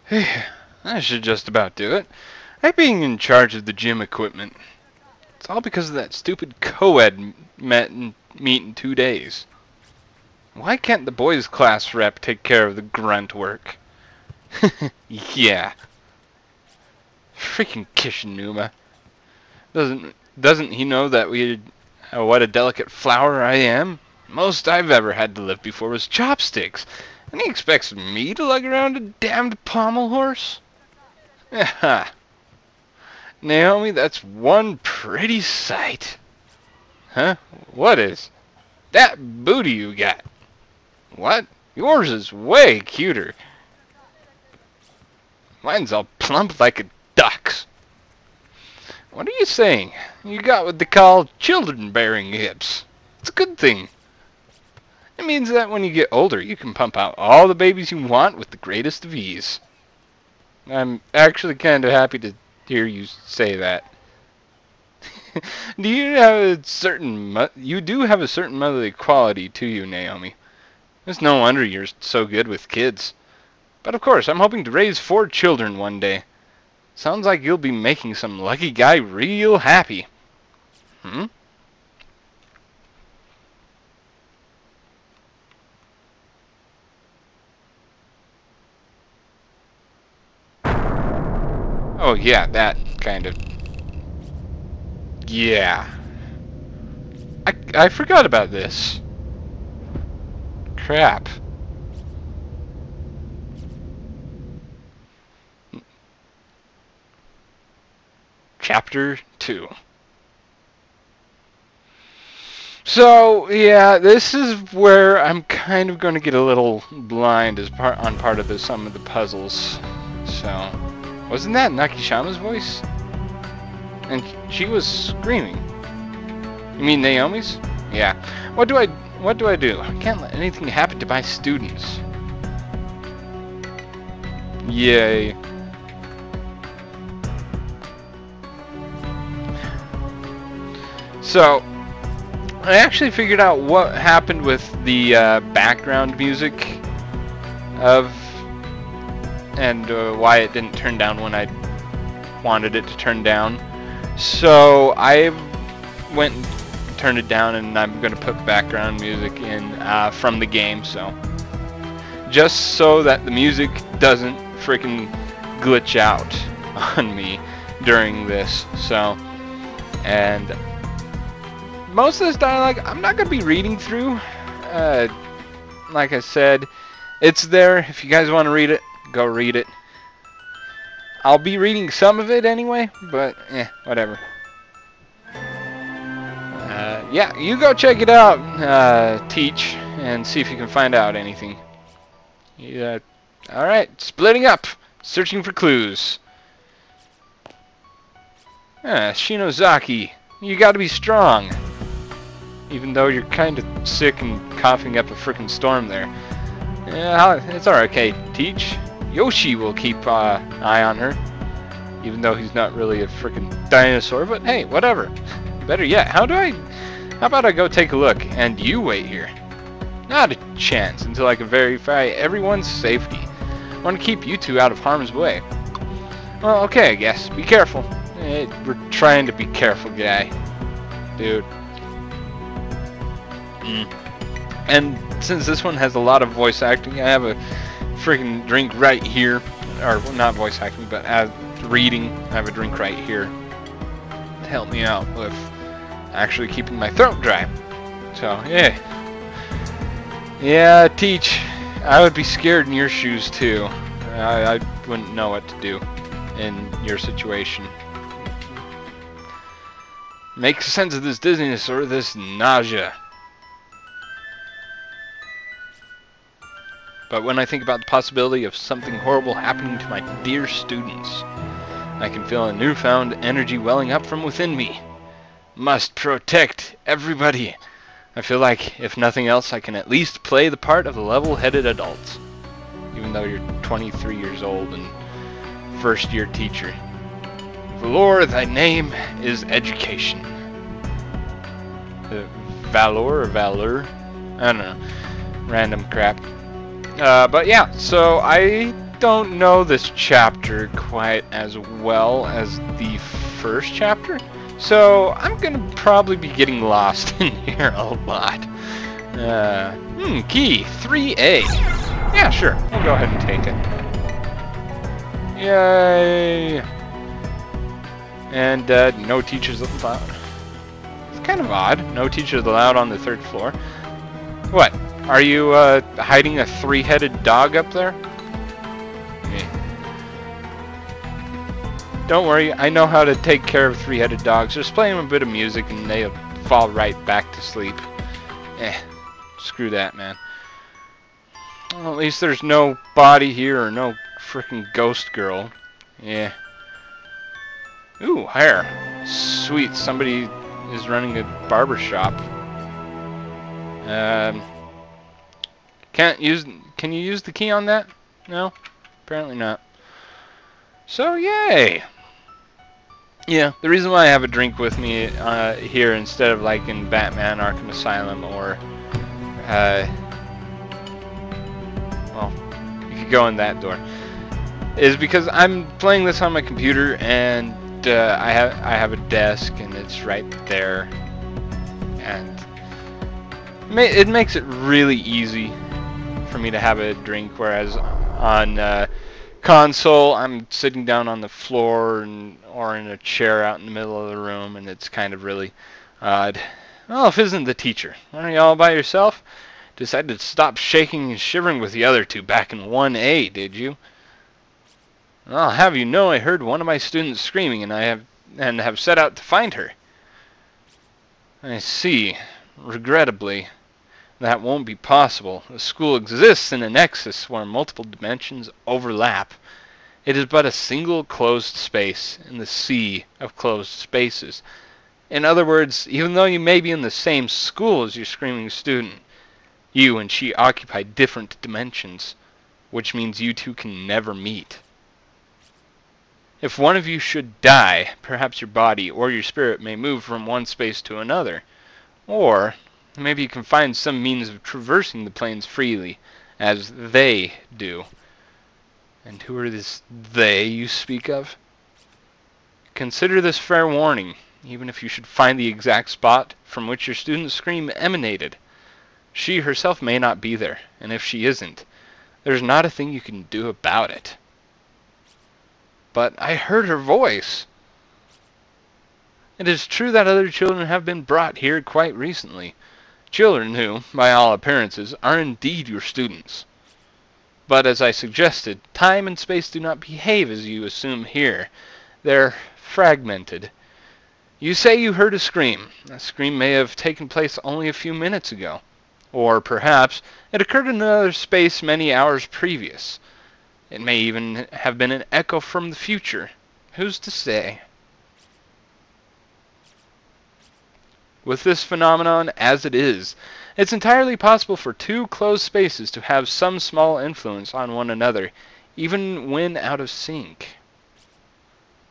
Hey, that should just about do it. I'm being in charge of the gym equipment. It's all because of that stupid co-ed meet in 2 days. Why can't the boys class rep take care of the grunt work? Yeah. Freaking Kishinuma. Doesn't he know that what a delicate flower I am? Most I've ever had to lift before was chopsticks. And he expects me to lug around a damned pommel horse? Ha! Naomi, that's one pretty sight. Huh? What is? That booty you got. What? Yours is way cuter. Mine's all plump like a duck's. What are you saying? You got what they call children-bearing hips. It's a good thing. It means that when you get older, you can pump out all the babies you want with the greatest of ease. I'm actually kind of happy to hear you say that. You do have a certain motherly quality to you, Naomi. It's no wonder you're so good with kids. But of course, I'm hoping to raise 4 children one day. Sounds like you'll be making some lucky guy real happy. Hmm? Oh yeah, that kind of... Yeah. I forgot about this. Crap. Chapter 2. So, yeah, this is where I'm kind of going to get a little blind as on part of some of the puzzles. So, wasn't that Nakishama's voice? And she was screaming. You mean Naomi's? Yeah. What do I do? I can't let anything happen to my students. Yay. So, I actually figured out what happened with the background music and why it didn't turn down when I wanted it to turn down. So I went and turned it down, and I'm going to put background music in from the game, so just so that the music doesn't freaking glitch out on me during this. So, and most of this dialogue I'm not going to be reading through. Like I said, it's there. If you guys want to read it, go read it. I'll be reading some of it anyway, but whatever. Yeah, you go check it out, Teach, and see if you can find out anything. Yeah. Alright, splitting up, searching for clues. Shinozaki, you gotta be strong. Even though you're kind of sick and coughing up a frickin' storm there. Yeah, it's alright, Teach. Yoshi will keep eye on her. Even though he's not really a frickin' dinosaur, but hey, whatever. Better yet, how about I go take a look, and you wait here? Not a chance until I can verify everyone's safety. I want to keep you two out of harm's way. Well, okay, I guess. Be careful. We're trying to be careful, guy. Dude. And since this one has a lot of voice acting, I have a freaking drink right here. Or, not voice acting, but as reading, I have a drink right here to help me out with actually keeping my throat dry. So, yeah. Yeah, Teach, I would be scared in your shoes, too. I wouldn't know what to do in your situation. Make sense of this dizziness or this nausea. But when I think about the possibility of something horrible happening to my dear students, I can feel a newfound energy welling up from within me. Must protect everybody. I feel like, if nothing else, I can at least play the part of a level-headed adult. Even though you're 23 years old and first-year teacher. Valor, thy name is education. Valor or Valor? I don't know. Random crap. But yeah, so I don't know this chapter quite as well as the first chapter, so I'm gonna probably be getting lost in here a lot. Key 3A. Yeah, sure. We'll go ahead and take it. Yay! And no teachers allowed. It's kind of odd. No teachers allowed on the 3rd floor. What? Are you hiding a 3-headed dog up there? Don't worry, I know how to take care of 3-headed dogs. Just play them a bit of music and they'll fall right back to sleep. Screw that, man. Well, at least there's no body here or no frickin' ghost girl. Yeah. Ooh, hair. Sweet, somebody is running a barber shop. Can you use the key on that? No? Apparently not. So, yay! Yeah, the reason why I have a drink with me here instead of like in Batman Arkham Asylum or well, you could go in that door, is because I'm playing this on my computer and I have a desk and it's right there, and it makes it really easy for me to have a drink, whereas on console I'm sitting down on the floor or in a chair out in the middle of the room, and it's kind of really odd. Well, if isn't the teacher? Are you all by yourself? Decided to stop shaking and shivering with the other two back in 1A, did you? I'll have you know I heard one of my students screaming and have set out to find her. I see. Regrettably, that won't be possible. The school exists in a nexus where multiple dimensions overlap. It is but a single closed space in the sea of closed spaces. In other words, even though you may be in the same school as your screaming student, you and she occupy different dimensions, which means you two can never meet. If one of you should die, perhaps your body or your spirit may move from one space to another, or maybe you can find some means of traversing the planes freely, as they do. And who are this they you speak of? Consider this fair warning, even if you should find the exact spot from which your student's scream emanated. She herself may not be there, and if she isn't, there's not a thing you can do about it. But I heard her voice. It is true that other children have been brought here quite recently. Children who, by all appearances, are indeed your students. But as I suggested, time and space do not behave as you assume here. They're fragmented. You say you heard a scream. That scream may have taken place only a few minutes ago. Or perhaps it occurred in another space many hours previous. It may even have been an echo from the future. Who's to say? With this phenomenon as it is, it's entirely possible for two closed spaces to have some small influence on one another, even when out of sync.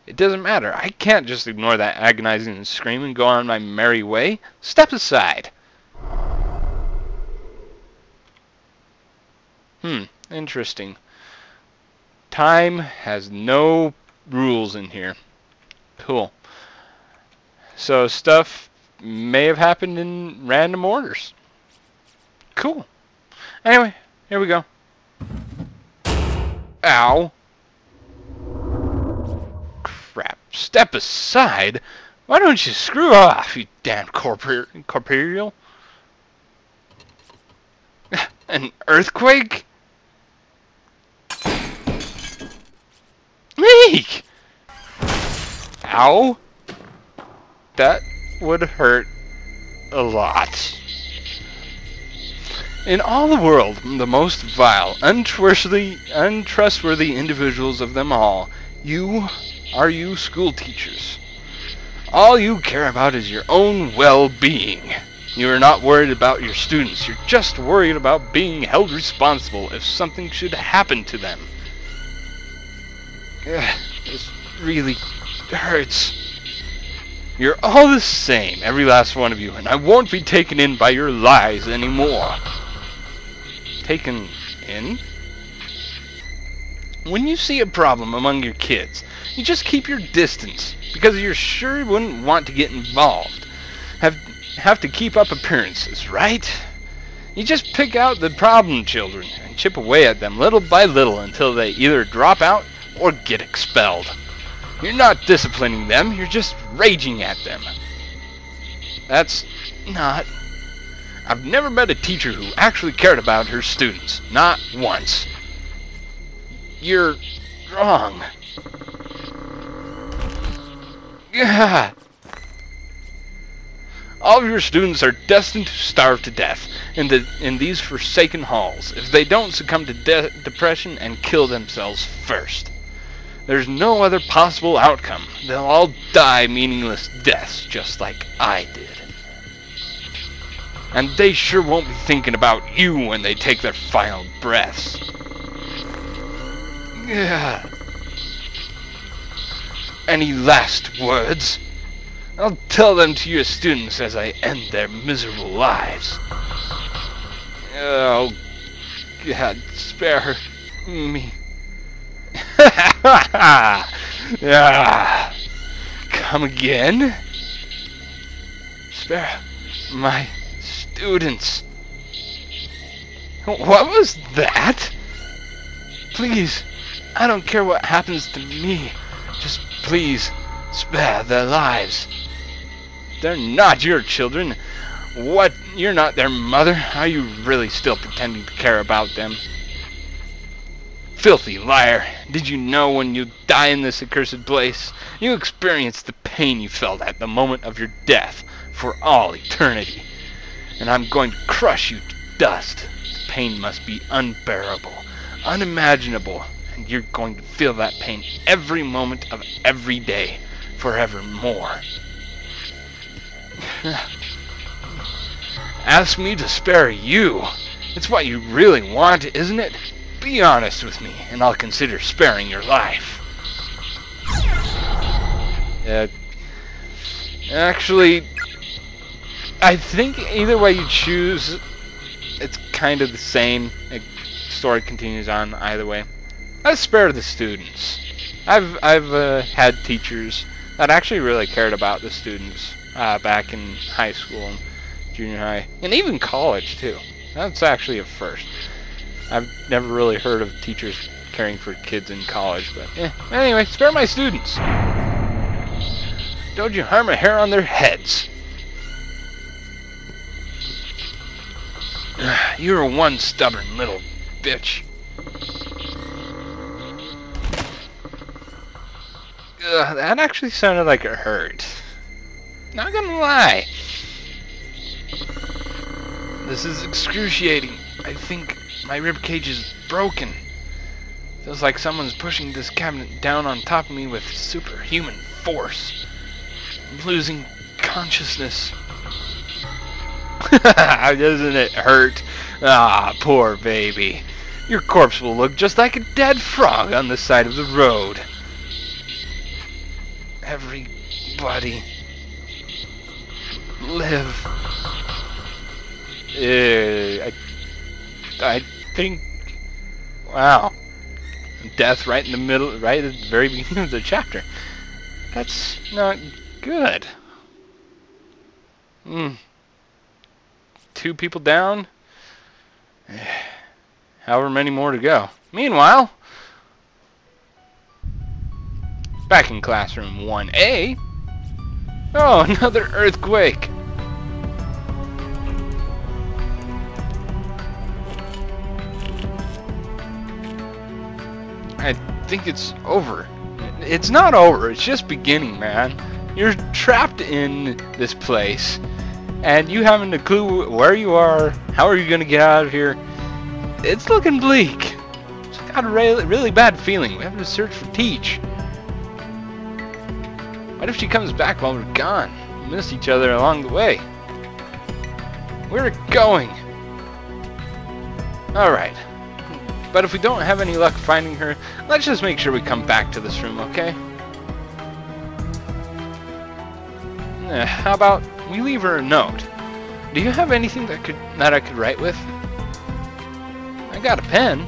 It doesn't matter. I can't just ignore that agonizing scream and go on my merry way. Step aside. Interesting. Time has no rules in here. Cool. So stuff may have happened in random orders. Cool. Anyway, here we go. Ow. Crap. Step aside? Why don't you screw off, you damn corporeal? An earthquake? Meek! Ow. That would hurt a lot. In all the world, the most vile, untrustworthy individuals of them all, you school teachers. All you care about is your own well-being. You are not worried about your students. You're just worried about being held responsible if something should happen to them. This really hurts. You're all the same, every last one of you, and I won't be taken in by your lies anymore. Taken in? When you see a problem among your kids, you just keep your distance, because you're sure you wouldn't want to get involved. Have to keep up appearances, right? You just pick out the problem children and chip away at them little by little until they either drop out or get expelled. You're not disciplining them, you're just raging at them. That's not... I've never met a teacher who actually cared about her students. Not once. You're wrong. Yeah. All of your students are destined to starve to death in these forsaken halls if they don't succumb to depression and kill themselves first. There's no other possible outcome. They'll all die meaningless deaths just like I did. And they sure won't be thinking about you when they take their final breaths. Yeah. Any last words? I'll tell them to your students as I end their miserable lives. Oh, God, spare me. Come again? Spare my students. What was that? Please, I don't care what happens to me. Just please spare their lives. They're not your children. What? You're not their mother? Are you really still pretending to care about them? Filthy liar. Did you know when you die in this accursed place, you experience the pain you felt at the moment of your death for all eternity? And I'm going to crush you to dust. The pain must be unbearable, unimaginable, and you're going to feel that pain every moment of every day, forevermore. Ask me to spare you. It's what you really want, isn't it? Be honest with me, and I'll consider sparing your life. Actually, I think either way you choose, it's kind of the same. The story continues on either way. I spare the students. I've had teachers that actually really cared about the students back in high school and junior high, and even college too. That's actually a first. I've never really heard of teachers caring for kids in college, but anyway, spare my students. Don't you harm a hair on their heads. You're one stubborn little bitch. That actually sounded like it hurt. Not gonna lie. This is excruciating. I think my ribcage is broken. Feels like someone's pushing this cabinet down on top of me with superhuman force. I'm losing consciousness. Doesn't it hurt? Ah, poor baby. Your corpse will look just like a dead frog on the side of the road. Everybody live. I think, wow, death right in the middle, right at the very beginning of the chapter. That's not good. 2 people down. However many more to go. Meanwhile, back in classroom 1A. Oh, another earthquake. I think it's over. It's not over, it's just beginning, man. You're trapped in this place, and you haven't a clue where you are, how are you gonna get out of here. It's looking bleak. It's got a really bad feeling. We have to search for Teach. What if she comes back while we're gone? We miss each other along the way. Where are we going? Alright. But if we don't have any luck finding her, let's just make sure we come back to this room, okay? How about we leave her a note? Do you have anything that I could write with? I got a pen,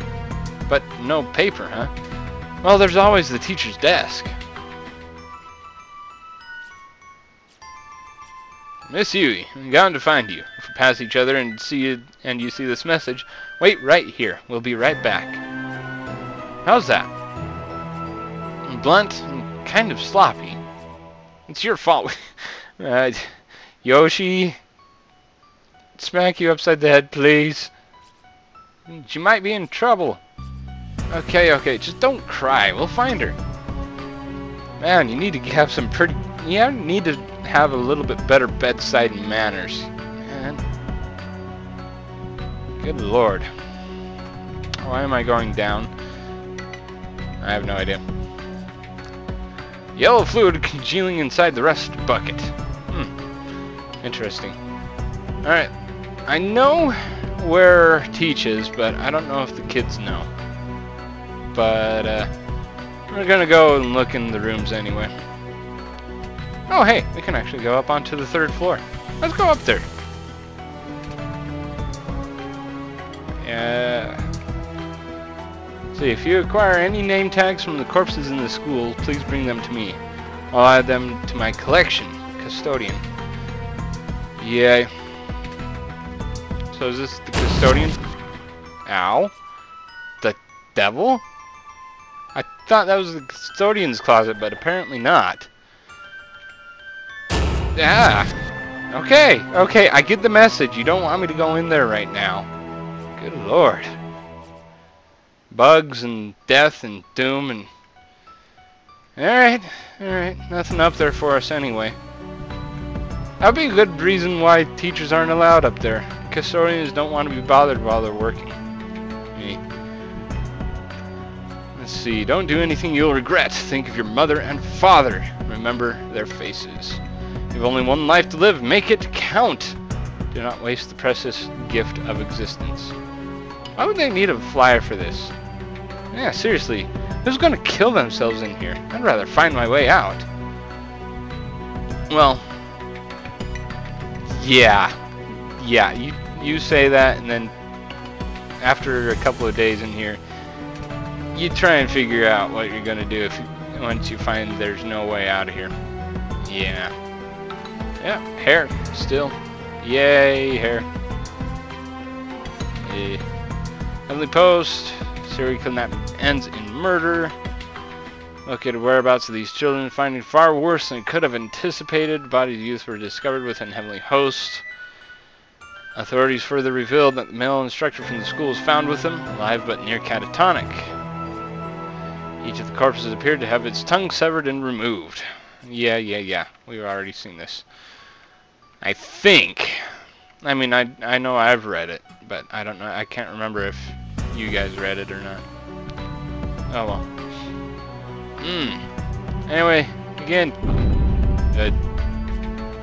but no paper, huh? Well, there's always the teacher's desk. Miss Yui, I'm going to find you. If we pass each other and you see this message, wait right here. We'll be right back. How's that? I'm blunt and kind of sloppy. It's your fault. Yoshi, smack you upside the head, please. She might be in trouble. Okay, just don't cry. We'll find her. Man, you need to have some pretty... You need to have a little bit better bedside manners. Man. Good lord. Why am I going down? I have no idea. Yellow fluid congealing inside the rust bucket. Interesting. Alright. I know where Teach is, but I don't know if the kids know. But, we're gonna go and look in the rooms anyway. Oh, hey, we can actually go up onto the 3rd floor. Let's go up there. Yeah. See, if you acquire any name tags from the corpses in the school, please bring them to me. I'll add them to my collection, custodian. Yay. So is this the custodian? Ow. The devil? I thought that was the custodian's closet, but apparently not. Yeah. Okay, I get the message. You don't want me to go in there right now. Good lord. Bugs and death and doom and... Alright. Nothing up there for us anyway. That'd be a good reason why teachers aren't allowed up there. Custodians don't want to be bothered while they're working. Hey. Let's see. Don't do anything you'll regret. Think of your mother and father. Remember their faces. You've only one life to live. Make it count. Do not waste the precious gift of existence. Why would they need a flyer for this? Yeah, seriously. Who's going to kill themselves in here? I'd rather find my way out. Well, yeah, you say that, and then after a couple of days in here, you try and figure out what you're gonna do once you find there's no way out of here. Yeah, hair still. Yay, hair. Yeah. Heavenly Post. Serial kidnapping ends in murder. Located whereabouts of these children, finding far worse than could have anticipated. Bodies of youth were discovered within Heavenly Host. Authorities further revealed that the male instructor from the school was found with them, alive but near catatonic. Each of the corpses appeared to have its tongue severed and removed. Yeah. We've already seen this. I think. I mean, I know I've read it, but I don't know. I can't remember if you guys read it or not. Oh well. Anyway, again.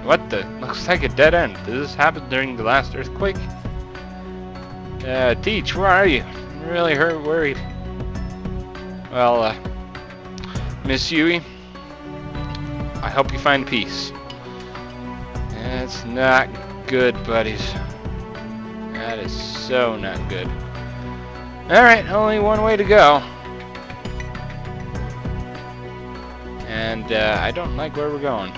What the? Looks like a dead end. Did this happen during the last earthquake? Teach, where are you? I'm really worried. Well, Miss Yui, I hope you find peace. That's not good, buddies. That is so not good. Alright, only one way to go. And, I don't like where we're going.